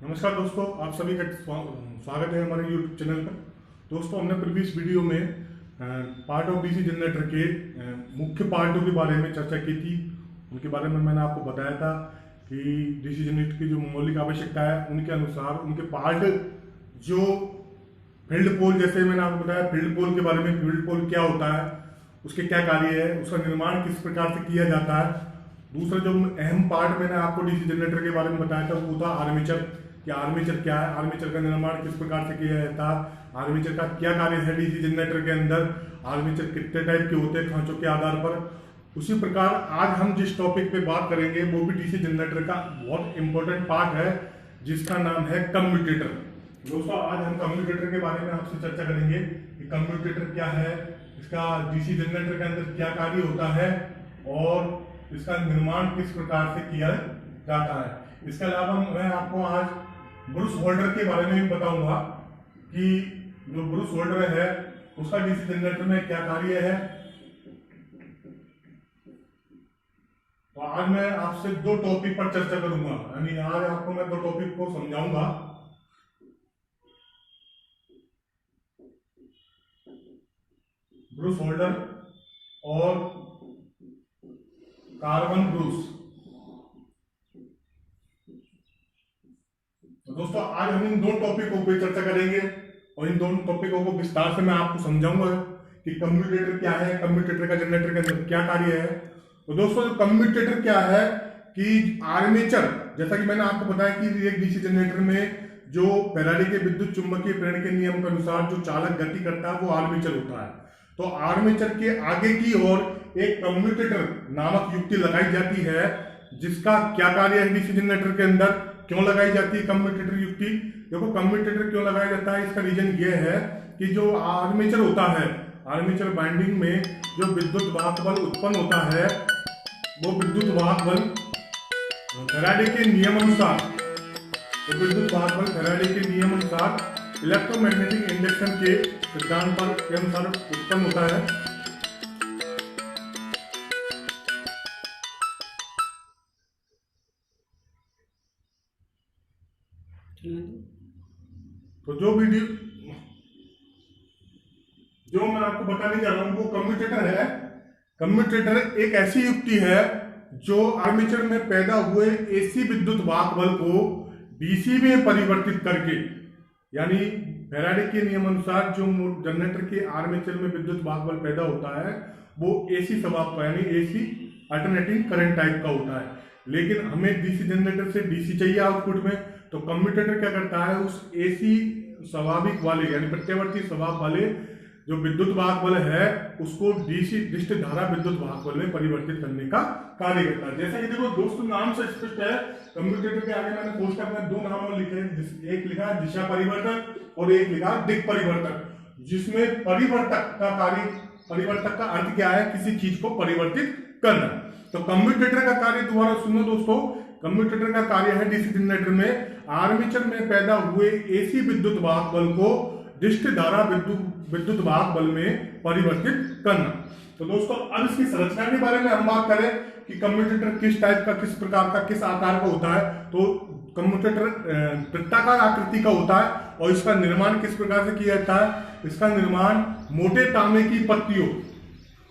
नमस्कार दोस्तों, आप सभी का स्वागत है हमारे YouTube चैनल पर। दोस्तों, हमने प्रीवियस वीडियो में पार्ट ऑफ डीसी जनरेटर के मुख्य पार्टों के बारे में चर्चा की थी। उनके बारे में मैंने आपको बताया था कि डीसी जनरेटर की जो मौलिक आवश्यकता है उनके अनुसार उनके पार्ट, जो फील्ड पोल, जैसे मैंने आपको बताया फील्ड पोल के बारे में, फील्ड पोल क्या होता है, उसके क्या कार्य है, उसका निर्माण किस प्रकार से किया जाता है। दूसरा जो अहम पार्ट मैंने आपको डीसी जनरेटर के बारे में बताया था वो था आर्मेचर। कि आर्मेचर क्या है, आर्मेचर का निर्माण किस प्रकार से किया जाता है, आर्मेचर का क्या कार्य है डीसी जनरेटर के अंदर, आर्मेचर कितने टाइप के होते हैं खांचों के आधार पर। उसी प्रकार आज हम जिस टॉपिक पे बात करेंगे वो भी डीसी जनरेटर का बहुत इंपॉर्टेंट पार्ट है, जिसका नाम है कम्यूटेटर। दोस्तों, आज हम कम्यूटेटर के बारे में आपसे चर्चा करेंगे कि कम्यूटेटर क्या है, इसका डीसी जनरेटर के अंदर क्या कार्य होता है और इसका निर्माण किस प्रकार से किया जाता है। इसके अलावा मैं आपको आज ब्रूस होल्डर के बारे में भी बताऊंगा कि जो ब्रूस होल्डर है उसका डीसी जनरेटर में क्या कार्य है। तो आज मैं आपसे दो टॉपिक पर चर्चा करूंगा, यानी आज आपको मैं दो टॉपिक को समझाऊंगा। ब्रूस होल्डर और कार्बन ब्रूस। तो दोस्तों, आज हम इन दो टॉपिकों पर चर्चा करेंगे और इन दोनों टॉपिकों को विस्तार से मैं आपको समझाऊंगा कि कम्यूटेटर क्या है, कम्यूटेटर का जनरेटर के अंदर क्या कार्य है। तो दोस्तों, कम्यूटेटर क्या है कि आर्मेचर, जैसा कि मैंने आपको बताया कि एक डीसी जनरेटर में जो फैराडे के विद्युत चुंबकीय प्रेरण के नियम के अनुसार जो चालक गति करता है वो आर्मेचर होता है। तो आर्मेचर के आगे की ओर एक कम्यूटेटर नामक युक्ति लगाई जाती है, जिसका क्या कार्य है डीसी जनरेटर के अंदर, क्यों लगाई जाती है कम्यूटेटर युक्ति। देखो, कम्यूटेटर क्यों लगाया जाता है, इसका रीजन ये है कि जो आर्मेचर होता है, आर्मेचर बाइंडिंग में जो विद्युत वाहक बल उत्पन्न होता है वो विद्युत वाहक बल फैराडे के नियम अनुसार, तो विद्युत वाहक बल फैराडे के नियम अनुसार इलेक्ट्रोमैग्नेटिक इंडक्शन के सिद्धांत पर के अनुसार उत्पन्न होता है। तो जो मैं आपको बताने जा रहा हूं वो कम्यूटेटर है। कम्यूटेटर एक ऐसी युक्ति है जो आर्मेचर में पैदा हुए एसी विद्युत वाहक बल को डीसी में परिवर्तित करके, यानी फैराडे के नियम अनुसार जो जनरेटर के आर्मेचर में विद्युत वाहक बल पैदा होता है वो एसी स्वभाव का, यानी एसी अल्टरनेटिंग करंट टाइप का होता है। लेकिन हमें डीसी जनरेटर से डीसी चाहिए आउटपुट में, तो कम्यूटेटर क्या करता है, उस एसी स्वाभाविक वाले यानी प्रत्यावर्ती स्वभाव वाले जो विद्युत वाहक बल है उसको डीसी डिस्क धारा विद्युत वाहक बल में परिवर्तित करने का कार्य करता है। जैसा कि देखो दोस्तों, नाम से स्पष्ट है, कम्यूटेटर के आगे मैंने पोस्टर में दो नाम लिखे हैं, एक लिखा है दिशा परिवर्तक और एक लिखा है दिक् परिवर्तक, जिसमें परिवर्तक का कार्य, परिवर्तक का अर्थ क्या है, किसी चीज को परिवर्तित करना। तो कम्यूटेटर का कार्य दोबारा सुनो दोस्तों, कम्यूटेटर का कार्य है डीसी जनरेटर में आर्मेचर में पैदा हुए एसी विद्युत वाहक बल को डिस्क धारा विद्युत वाहक बल में परिवर्तित करना। तो दोस्तों, अब इसकी संरचना के बारे में हम बात करें कि कम्यूटेटर किस टाइप का, किस प्रकार का, किस आकार का होता है। तो कम्यूटेटर वृत्ताकार आकृति का होता है और इसका निर्माण किस प्रकार से किया जाता है। इसका निर्माण मोटे तांबे की पत्तियों,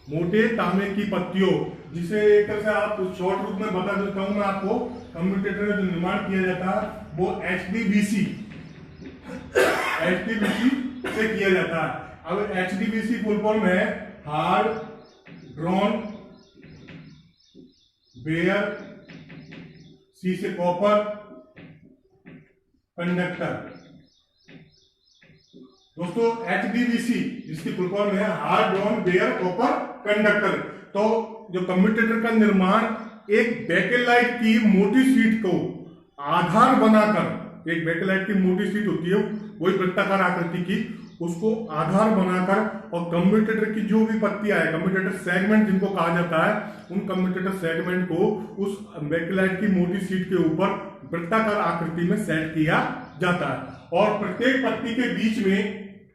मोटे तांबे की पत्तियों, जिसे एक तरह से आप शॉर्ट रूप में बता देता हूं मैं आपको, कम्यूटेटर में जो निर्माण किया जाता है वो HDBC से किया जाता है। अब HDBC फुल फॉर्म है हार्ड ड्रॉन बेयर, सी से कॉपर कंडक्टर। दोस्तों, HDBC जिसकी फुल फॉर्म है hard drawn bare copper conductor. तो जो कम्यूटेटर का निर्माण एक बैकेलाइट की मोटी शीट को आधार बनाकर, एक बैकेलाइट की मोटी शीट होती है वही वृत्ताकार आकृति की, उसको आधार बनाकर और कम्यूटेटर की जो भी पत्तियां है, कम्यूटेटर सेगमेंट जिनको कहा जाता है, उन कम्यूटेटर सेगमेंट को उस बैकेलाइट की मोटी शीट के ऊपर वृत्ताकार आकृति में सेट किया जाता है। और प्रत्येक पत्ती के बीच में,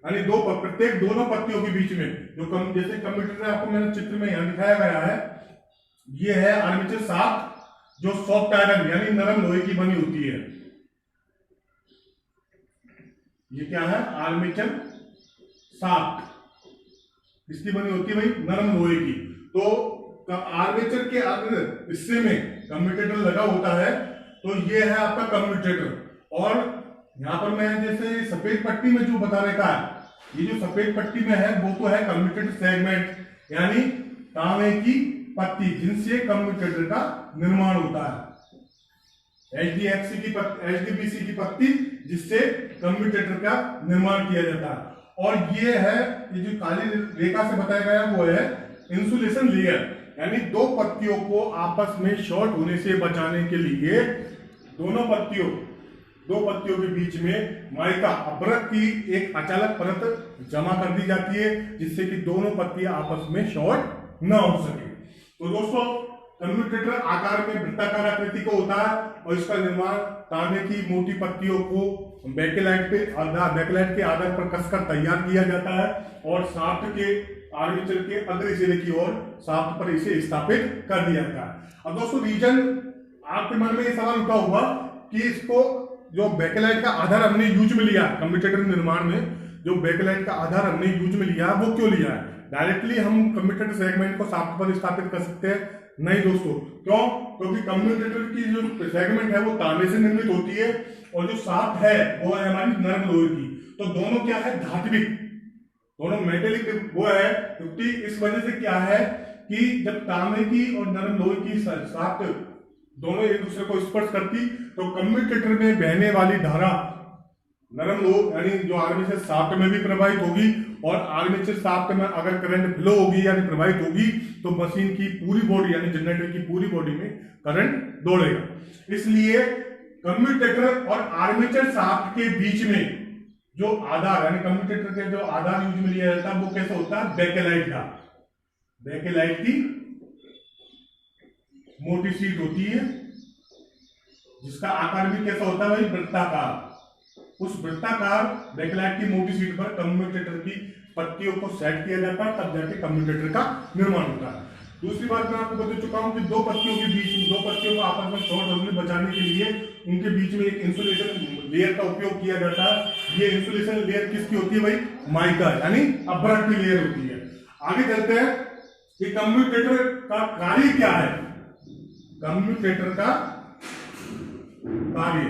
यानी प्रत्येक दोनों पत्तियों के बीच में जो जैसे कम्यूटेटर आपको मैंने चित्र में यहां दिखाया गया है, ये है आर्मेचर शाफ्ट जो सॉफ्ट आयरन यानी नरम लोहे की बनी होती है। ये क्या है, आर्मेचर शाफ्ट, इसकी बनी होती है भाई नरम लोहे की। तो आर्मेचर के अगर हिस्से में कम्यूटेटर लगा होता है तो ये है आपका कम्यूटेटर। और यहाँ पर मैं जैसे सफेद पट्टी में जो बता रखा है, ये जो सफेद पट्टी में है वो तो है कम्यूटेटर सेगमेंट, यानी तांबे की पत्ती जिनसे कम्यूटेटर का निर्माण होता है। HDBC की पत्ती जिससे कम्यूटेटर का निर्माण किया जाता है। और ये है, ये जो काली रेखा से बताया गया वो है इंसुलेशन लेयर, यानी दो पत्तियों को आपस में शॉर्ट होने से बचाने के लिए दो पत्तियों के बीच में माइका अभ्रक की एक अचालक परत जमा कर दी जाती है, जिससे कि दोनों पत्तियां आपस में शॉर्ट न हो सके। तो दोस्तों, कम्यूटेटर आकार में वृत्ताकार आकृति को होता है और इसका निर्माण तांबे की मोटी पत्तियों को बैकेलाइट के आधार पर कसकर तैयार किया जाता है और शाफ्ट के आर्मेचर के अग्र सिरे की ओर शाफ्ट पर इसे स्थापित कर दिया जाता है। अब दोस्तों, रीजन आपके मन में ये सवाल उठा होगा कि इसको जो बैकेलाइट का आधार हमने यूज में लिया कम्यूटेटर निर्माण में, जो बैकेलाइट का आधार हमने यूज में लिया वो क्यों लिया है? डायरेक्टली हम कम्यूटेटर सेगमेंट को शाफ्ट पर स्थापित कर सकते हैं? नहीं दोस्तों, क्यों? क्योंकि कम्यूटेटर की जो सेगमेंट है वो तांबे से निर्मित होती है और जो शाफ्ट है वो है हमारी नरम लोहे की। तो दोनों क्या है, धात्विक, दोनों मेटेलिक वो है। क्योंकि इस वजह से क्या है कि जब तांबे की और नरम लोहे की शाफ्ट दोनों एक दूसरे को स्पर्श करती तो कम्यूटेटर में बहने वाली धारा नरम लोह यानी जो आर्मेचर शाफ्ट में भी प्रवाहित होगी और आर्मेचर शाफ्ट में अगर करंट फ्लो होगी यानी प्रवाहित होगी तो मशीन की पूरी बॉडी यानी जनरेटर की पूरी बॉडी में करंट दौड़ेगा। इसलिए कम्यूटेटर और आर्मेचर शाफ्ट के बीच में जो आधार यानी कम्यूटेटर के जो आधार यूज में लिया जाता है वो कैसा होता है, बैकेलाइट का। बैकेलाइट की मोटी शीट होती है जिसका आकार भी कैसा होता है भाई, वृत्ताकार। उस वृत्ताकार बैकलाइट की मोटी शीट पर कम्यूटेटर की पत्तियों को सेट किया जाता है, तब जाके कम्यूटेटर का निर्माण होता है। दूसरी बात मैं आपको बता चुका हूं कि दो पत्तियों को आपस में शॉर्ट होने बचाने के लिए उनके बीच में एक इंसुलेशन लेयर का उपयोग किया जाता है। ये इंसुलेशन लेयर किसकी होती है भाई, माइका यानी अभ्रक की लेयर होती है। आगे चलते हैं कि कम्यूटेटर का कार्य क्या है। कम्यूटेटर का कार्य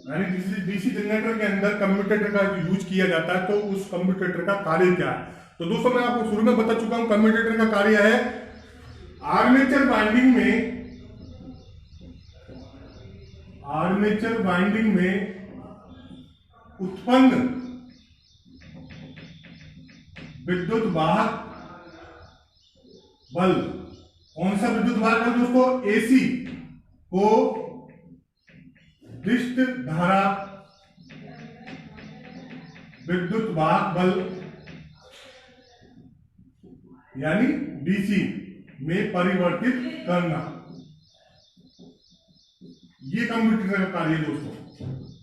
यानी डीसी जनरेटर के अंदर कम्यूटेटर का यूज किया जाता है, तो उस कम्यूटेटर का कार्य क्या है। तो दोस्तों, मैं आपको शुरू में बता चुका हूं कम्यूटेटर का कार्य है आर्मेचर वाइंडिंग में उत्पन्न विद्युत वाहक बल। कौन सा विद्युत वाहक बल दोस्तों, एसी को पृष्ठ धारा विद्युत वाहक बल यानी डीसी में परिवर्तित करना, ये कम्यूटेटर का कार्य है दोस्तों।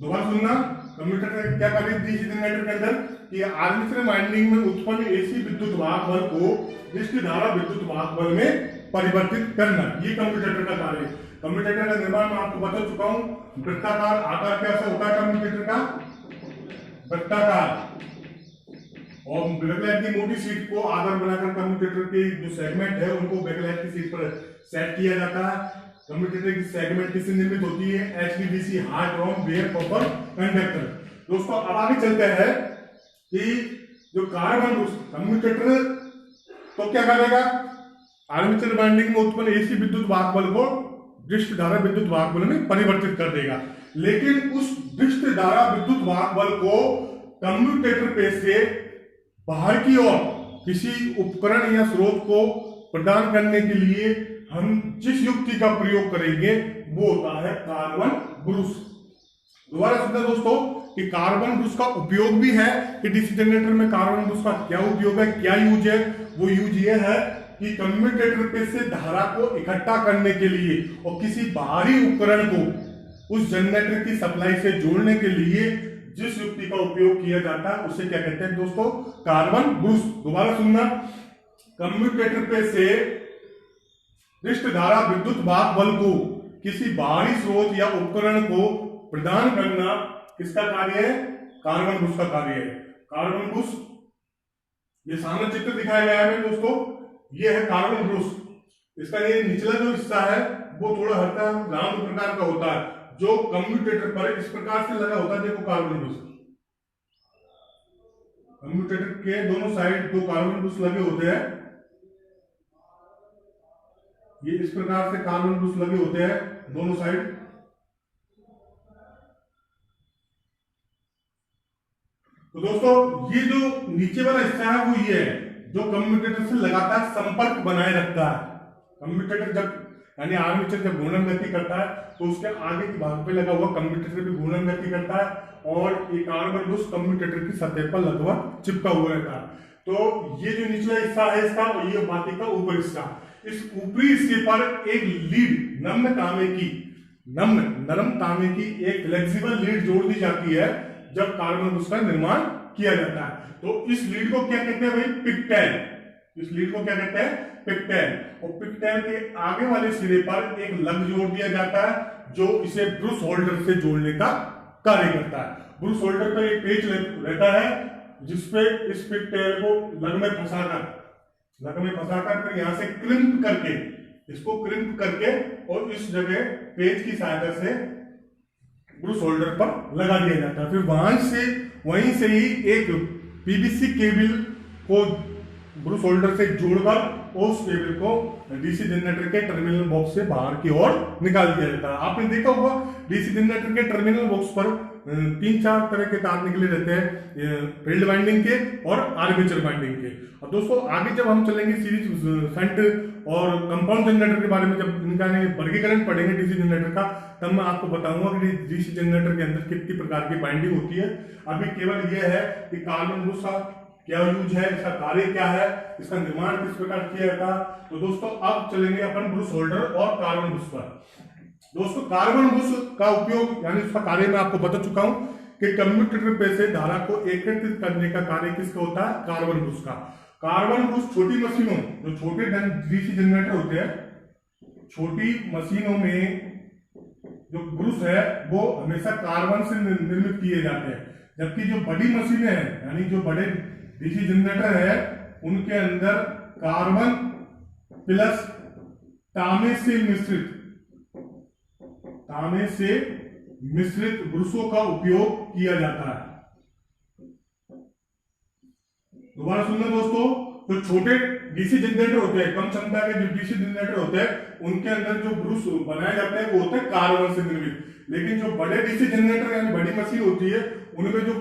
दोबारा सुनना, कम्यूटेटर का क्या कार्य डीसी जनरेटर के अंदर कि आर्मेचर वाइंडिंग में उत्पन्न एसी विद्युत वाहक बल को पृष्ठ धारा विद्युत वाहक बल में परिवर्तित करना, ये कम्यूटेटर का कार्य है। कम्यूटेटर का निर्माण मैं आपको बता चुका हूं, वृत्ताकार आकार कैसा होता है कम्यूटेटर का, वृत्ताकार। और बैकलाइट की मोटी शीट को आधार बनाकर कम्यूटेटर के जो सेगमेंट है उनको बैकलाइट की शीट पर सेट किया जाता है। कम्यूटेटर की सेगमेंट किससे निर्मित होती है, HDBC hard chrome bare copper conductor. दोस्तों, अब आगे चलते हैं कि जो कार्बन कम्यूटेटर तो क्या करेगा, आर्मेचर वाइंडिंग में उत्पन्न एसी विद्युत वाहक बल को पृष्ठ धारा विद्युत वाहक बल में परिवर्तित कर देगा। लेकिन उस पृष्ठ धारा विद्युत वाहक बल को कम्यूटेटर पे से बाहर की ओर किसी उपकरण या स्रोत को प्रदान करने के लिए हम जिस युक्ति का प्रयोग करेंगे वो होता है कार्बन ब्रूस। दोबारा सुनना दोस्तों कि कार्बन ब्रूस का उपयोग भी है कि डीसी जनरेटर में कार्बन ब्रूस का क्या उपयोग है, क्या यूज है। वो यूज ये है कि कम्यूटेटर पे से धारा को इकट्ठा करने के लिए और किसी बाहरी उपकरण को उस जनरेटर की सप्लाई से जोड़ने के लिए जिस युक्ति का उपयोग किया जाता है उसे क्या कहते हैं दोस्तों, कार्बन ब्रूस। दोबारा सुनना, कम्यूटेटर पे से पृष्ठ धारा विद्युत वाहक बल को किसी बाहरी स्रोत या उपकरण को प्रदान करना किसका कार्य है? कार्बन बुश का कार्य है। कार्बन बुश, ये सामने चित्र दिखाया गया है दोस्तों, ये है कार्बन बुश। इसका ये निचला जो हिस्सा है वो थोड़ा हल्का राउंड प्रकार का होता है, जो कम्यूटेटर पर इस प्रकार से लगा होता है। देखो कार्बन बुश, कम्यूटेटर के दोनों साइड दो कार्बन बुश लगे होते हैं। ये इस प्रकार से कार्बन बुश लगे होते हैं दोनों साइड। तो दोस्तों ये जो नीचे वाला हिस्सा है वो ये है जो कम्यूटेटर से लगातार संपर्क बनाए रखता है। कम्यूटेटर जब यानी आर्मेचर जब घूर्णन गति करता है तो उसके आगे के भाग पे लगा हुआ कम्यूटेटर भी घूर्णन गति करता है और ये कार्बन बुश कम्यूटेटर की सतह पर लगभग चिपका हुआ रहता है। तो ये जो निचला हिस्सा है इसका, ये बाकी का ऊपर हिस्सा, इस ऊपरी हिस्से पर एक लीड नरम तांबे की एक फ्लेक्सिबल लीड जोड़ दी जाती है जब कार्बन बुश का निर्माण किया जाता है। तो इस लीड को क्या कहते हैं भाई? पिकटैल। इस लीड को क्या कहते हैं? पिकटैल। और पिकटैल के आगे वाले सिरे पर एक लग जोड़ दिया जाता है जो इसे ब्रूस होल्डर से जोड़ने का कार्य करता है। ब्रूस होल्डर पर एक पेच रहता है जिसपे इस पिकटैल को लग में फंसाकर फिर यहां से क्रिम्प करके, इसको क्रिम्प करके और इस जगह पेच की सहायता से ब्रूस होल्डर पर लगा दिया जाता है। फिर वहीं से ही एक पीवीसी केबल को ब्रूस होल्डर से जोड़कर उस केबल को डीसी जनरेटर के टर्मिनल बॉक्स से बाहर की ओर निकाल दिया जाता है। आपने देखा होगा डीसी जनरेटर के टर्मिनल बॉक्स पर 3-4 तरह के तार निकले रहते हैं, फील्ड वाइंडिंग के और आर्मेचर वाइंडिंग के। और दोस्तों आगे जब हम चलेंगे सीरीज शंट और कंपाउंड जनरेटर के बारे में, जब इनका वर्गीकरण पढ़ेंगे डीसी जनरेटर का, तब मैं आपको बताऊंगा कि डीसी जनरेटर के अंदर कितनी प्रकार की बाइंडिंग होती है। अभी केवल यह है कि कार्बन बुश का क्या यूज है, इसका कार्य क्या है, इसका निर्माण किस प्रकार किया जाता है। तो दोस्तों अब चलेंगे अपन ब्रूस होल्डर और कार्बन बुश पर। दोस्तों कार्बन बुश का उपयोग यानी उसका कार्य मैं आपको बता चुका हूं कि कम्यूटेटर पे से धारा को एकत्रित करने का कार्य किसका होता है? कार्बन बुश का। कार्बन बुश छोटी मशीनों, जो छोटे डीसी जनरेटर होते हैं, छोटी मशीनों में जो ब्रूस है वो हमेशा कार्बन से निर्मित किए जाते हैं, जबकि जो बड़ी मशीनें हैं यानी जो बड़े डीसी जनरेटर है उनके अंदर कार्बन प्लस तांबे से मिश्रित ब्रूसों का उपयोग किया जाता है। दोबारा सुनना दोस्तों, जो छोटे डीसी जनरेटर होते हैं, कम क्षमता के जो डीसी जनरेटर होते हैं, उनके अंदर जो ब्रूस बनाए जाते हैं वो होते हैं कार्बन से निर्मित। लेकिन जो बड़े डीसी जनरेटर यानी बड़ी मशीन होती है उनमें जो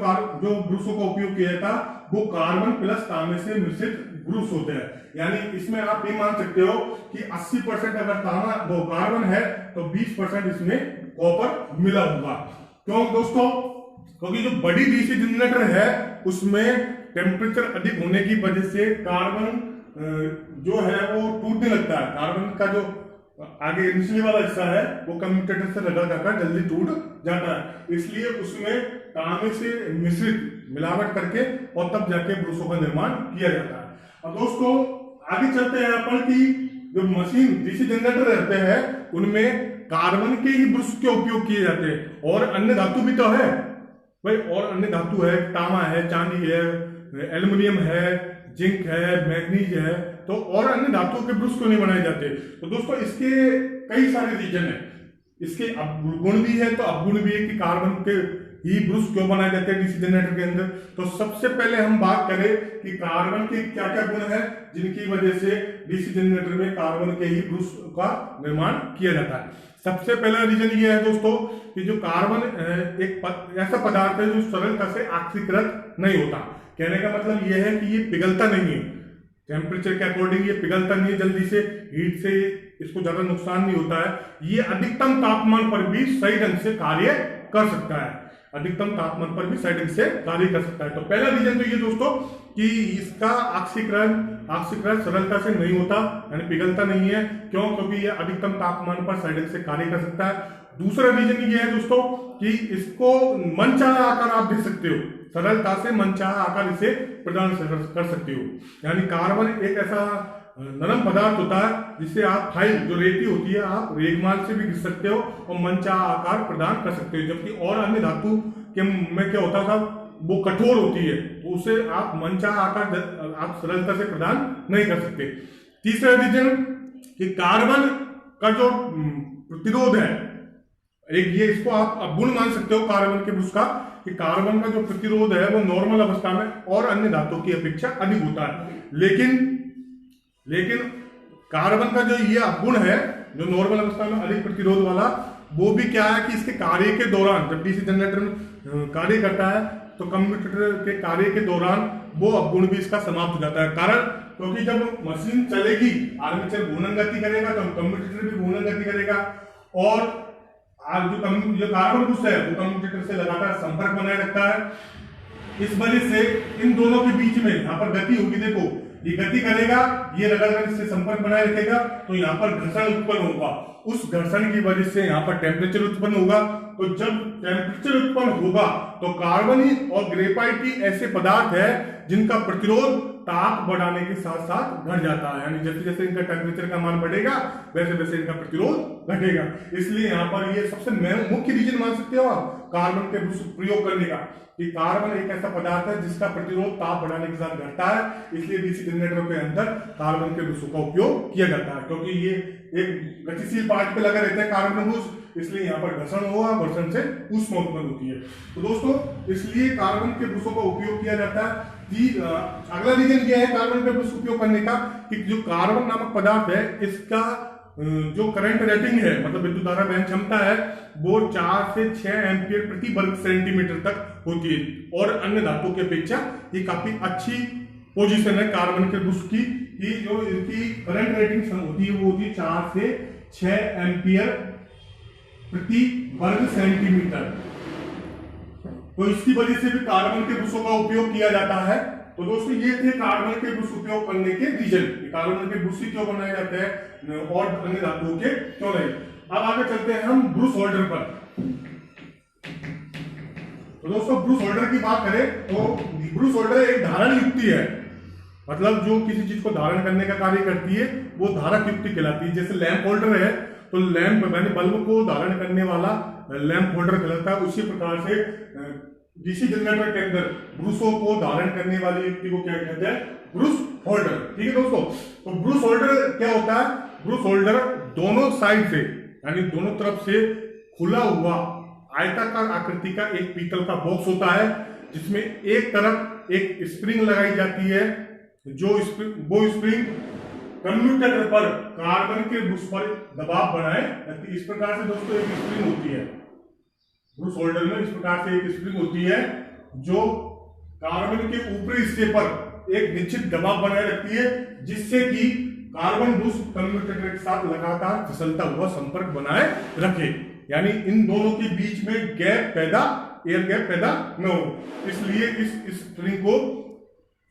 ब्रूसों का उपयोग किया जाता है वो कार्बन प्लस तांबे से मिश्रित ब्रूस होते हैं। यानी इसमें आप ये मान सकते हो कि 80% अगर तांबा वो कार्बन है तो 20% इसमें कॉपर मिला होगा। क्यों दोस्तों? क्योंकि जो बड़ी डीसी जनरेटर है उसमें टेम्परेचर अधिक होने की वजह से कार्बन जो है वो टूटने लगता है। कार्बन का जो आगे निचले वाला हिस्सा है वो कम्यूटेटर से लगा जाकर जल्दी टूट जाता है, इसलिए उसमें तांबे से मिश्रित मिलावट करके और तब जाके ब्रूसों का निर्माण किया जाता है। अब दोस्तों आगे चलते हैं अपन की जो मशीन डीसी जनरेटर रहते हैं उनमें कार्बन के ही ब्रूस के उपयोग किए जाते हैं, और अन्य धातु भी तो है भाई, और अन्य धातु है, तांबा है, चांदी है, एल्युमिनियम है, जिंक है, मैग्नीज है, तो और अन्य धातुओं के ब्रूस क्यों नहीं बनाए जाते? तो दोस्तों इसके कई सारे रीजन है। इसके गुण भी है तो अवगुण भी है कि कार्बन के ही ब्रूस क्यों बनाए जाते हैं डीसी जनरेटर के अंदर। तो सबसे पहले हम बात करें कि कार्बन के क्या क्या गुण है जिनकी वजह से डीसी जनरेटर में कार्बन के ही ब्रूस का निर्माण किया जाता है। सबसे पहला रीजन ये है दोस्तों कि जो कार्बन एक ऐसा पदार्थ है जो सरलता से ऑक्सीकृत नहीं होता। कहने का मतलब यह है कि ये पिघलता नहीं है, टेम्परेचर के अकॉर्डिंग ये पिघलता नहीं है जल्दी से, हीट से इसको ज्यादा नुकसान नहीं होता है। ये अधिकतम तापमान पर भी सही ढंग से कार्य कर सकता है, अधिकतम तापमान पर भी सही ढंग से कार्य कर सकता है। तो पहला रीजन तो ये दोस्तों कि इसका ऑक्सीकरण सरलता से नहीं होता यानी पिघलता नहीं है। क्यों? क्योंकि ये अधिकतम तापमान पर सही ढंग से कार्य कर सकता है। दूसरा रीजन ये है दोस्तों कि इसको मनचाहा आकार आप दे सकते हो, सरलता से मनचाहा आकार इसे प्रदान कर सकते हो। यानी कार्बन एक ऐसा नरम पदार्थ होता है जिससे आप फाइल जो रेती होती है आप रेगमाल से भी घिस सकते हो और मनचाहा आकार प्रदान कर सकते हो। जबकि और अन्य धातु के में क्या होता था, वो कठोर होती है तो उसे आप मनचाहा आकार आप सरलता से प्रदान नहीं कर सकते। तीसरा रीजन कि कार्बन का जो प्रतिरोध है, एक ये इसको आप गुण मान सकते हो कार्बन के ब्रुश का, कि कार्बन का जो प्रतिरोध है वो नॉर्मल अवस्था में और अन्य धातुओं की अपेक्षा अधिक होता है। लेकिन कार्बन का जो ये गुण है जो नॉर्मल अवस्था में अधिक प्रतिरोध वाला, वो भी क्या है कि इसके कार्य के दौरान जब डीसी जनरेटर कार्य करता है तो कम्यूटेटर के कार्य के दौरान वो अवगुण भी इसका समाप्त हो जाता है। कारण क्योंकि जब मशीन चलेगी आर्मेचर घूर्णन गति करेगा तो कम्यूटेटर भी घूर्णन गति करेगा और जो कार्बन ब्रुश है वो कम्यूटेटर से लगातार संपर्क बनाए रखता है। इस वजह से इन दोनों के बीच में यहाँ पर गति होगी, देखो ये गति करेगा, ये लगातार इससे संपर्क बनाए रखेगा तो यहाँ पर घर्षण उत्पन्न होगा। उस घर्षण की वजह से यहाँ पर टेम्परेचर उत्पन्न होगा। तो जब टेम्परेचर उत्पन्न होगा तो कार्बन और ग्रेफाइट ही ऐसे पदार्थ है जिनका प्रतिरोध ताप बढ़ाने के साथ साथ घट जाता है, यानी जैसे जैसे इनका टेम्परेचर का मान बढ़ेगा वैसे वैसे इनका प्रतिरोध घटेगा। इसलिए यहाँ पर ये सबसे मुख्य रीजन मान सकते हो आप कार्बन के प्रयोग करने का, कि कार्बन एक ऐसा पदार्थ है जिसका प्रतिरोध ताप बढ़ाने के साथ घटता है। इसलिए डीसी जनरेटर के अंदर कार्बन के ब्रुशों का उपयोग किया जाता है, क्योंकि ये एक गतिशील पार्ट पे लगा रहता है कार्बन ब्रुश, इसलिए यहाँ पर घर्षण होगा, घर्षण से ऊष्मा उत्पन्न होती है। तो दोस्तों इसलिए कार्बन के ब्रुशों का उपयोग किया जाता है। अगला रीजन क्या है कार्बन के ब्रुश उपयोग करने का, कि जो कार्बन नामक पदार्थ है इसका जो करंट रेटिंग है, मतलब विद्युत धारा वहन क्षमता है, वो 4 से 6 एम्पियर प्रति वर्ग सेंटीमीटर तक होती है। और अन्य धातुओं की अपेक्षा ये काफी अच्छी पोजीशन है कार्बन के ब्रुश की, कि जो इनकी करंट रेटिंग होती है वो होती है 4 से 6 एम्पियर प्रति वर्ग सेंटीमीटर। तो इसकी वजह से भी कार्बन के ब्रुशों का उपयोग किया जाता है। तो दोस्तों ये थे कार्बन के ब्रुश उपयोग करने के रीजन, कार्बन के ब्रुश क्यों बनाए जाते हैं और अन्य धातुओं के क्यों नहीं। अब आगे चलते हैं हम ब्रुश होल्डर पर। तो दोस्तों ब्रुश होल्डर की बात करें तो ब्रुश होल्डर एक धारण युक्ति है, मतलब जो किसी चीज को धारण करने का कार्य करती है वो धारक युक्ति कहलाती है। जैसे लैंप होल्डर है तो लैंप मैंने बल्ब को धारण करने वाला लैंप होल्डर कहलाता है। उसी प्रकार से डीसी जनरेटर के अंदर ब्रुशों को धारण करने वाली युक्ति को क्या कहते हैं, ब्रुश होल्डर। ठीक है दोस्तों, तो ब्रुश होल्डर क्या होता है, ब्रुश होल्डर दोनों साइड से यानी दोनों तरफ से खुला हुआ आयताकार आकृति का एक पीतल का बॉक्स होता है, जिसमें एक तरफ एक स्प्रिंग लगाई जाती है, जो वो स्प्रिंग कम्यूटेटर पर कार्बन के ब्रुश पर दबाव बनाए रखती है। इस प्रकार से दोस्तों एक स्प्रिंग होती है ब्रुश होल्डर में, इस प्रकार से एक स्प्रिंग होती है जो कार्बन के ऊपरी हिस्से पर एक निश्चित दबाव बनाए रखती है, जिससे कि कार्बन ब्रुश कम्यूटेटर के साथ लगातार फिसलता हुआ संपर्क बनाए रखे, यानी इन दोनों के बीच में गैप पैदा, एयर गैप पैदा न हो। इसलिए इस स्प्रिंग को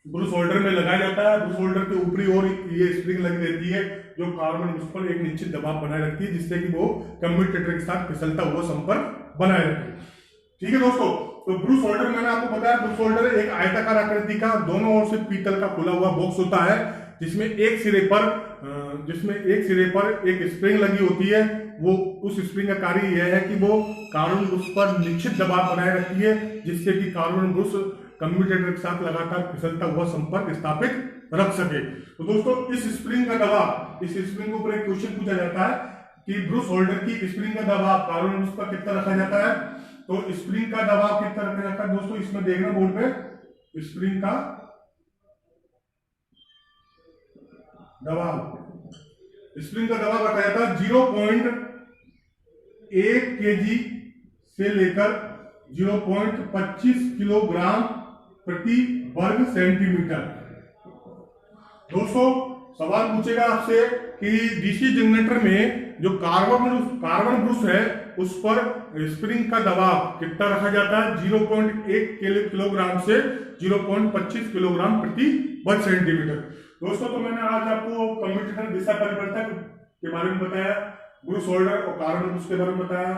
ब्रुश होल्डर में लगाया जाता है। ब्रुश होल्डर के ऊपरी ओर ये स्प्रिंग लगी रहती है जो कार्बन ब्रुश पर एक निश्चित दबाव बनाए रखती है, जिससे कि वो कम्यूटेटर के साथ फिसलता हुआ संपर्क बनाए रखे। ठीक है दोस्तों, तो ब्रुश होल्डर मैंने आपको बताया, ब्रुश होल्डर एक आयताकार आकृति का दोनों ओर से पीतल का खुला हुआ बॉक्स होता है, जिसमें एक सिरे पर एक स्प्रिंग लगी होती है। वो उस स्प्रिंग का कार्य यह है कि वो कार्बन ब्रुश पर निश्चित दबाव बनाए रखती है, जिससे कि कार्बन ब्रुश कम्यूटेटर के साथ लगातार फिसलता हुआ संपर्क स्थापित रख सके। तो दोस्तों इस स्प्रिंग का दबाव, इस स्प्रिंग के ऊपर एक क्वेश्चन पूछा जाता है कि ब्रुश होल्डर की स्प्रिंग का दबाव कार्बन ब्रुश पर कितना रखा जाता है। तो स्प्रिंग का दबाव कितना रखा जाता है दोस्तों, इसमें देखना बोर्ड पे, स्प्रिंग का दबाव, स्प्रिंग का दबाव रखा जाता है 0.1 kg से लेकर 0.25 किलोग्राम प्रति वर्ग सेंटीमीटर। दोस्तों सवाल पूछेगा आपसे कि डीसी जनरेटर में जो कार्बन ब्रुश है उस पर स्प्रिंग का दबाव कितना रखा जाता है, 0.1 किलोग्राम से 0.25 किलोग्राम प्रति वर्ग सेंटीमीटर। दोस्तों तो मैंने आज आपको कम्यूटेटर दिशा परिवर्तक के बारे में बताया, ब्रुश होल्डर और कार्बन ब्रुश के बारे में बताया,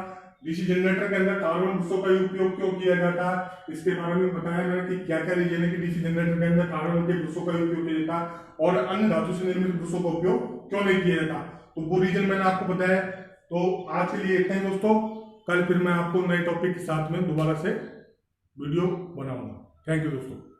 डीसी जनरेटर के अंदर कार्बन ब्रशों का उपयोग क्यों किया जाता है, इसके बारे में बताया मैंने कि क्या क्या रीजन है कि डीसी जनरेटर के अंदर कार्बन के ब्रशों का उपयोग किया जाता और अन्य धातु से निर्मित ब्रशों का उपयोग क्यों नहीं किया जाता। तो वो रीजन मैंने आपको बताया। तो आज के लिए इतना ही दोस्तों, कल फिर मैं आपको नए टॉपिक के साथ में दोबारा से वीडियो बनाऊंगा। थैंक यू दोस्तों।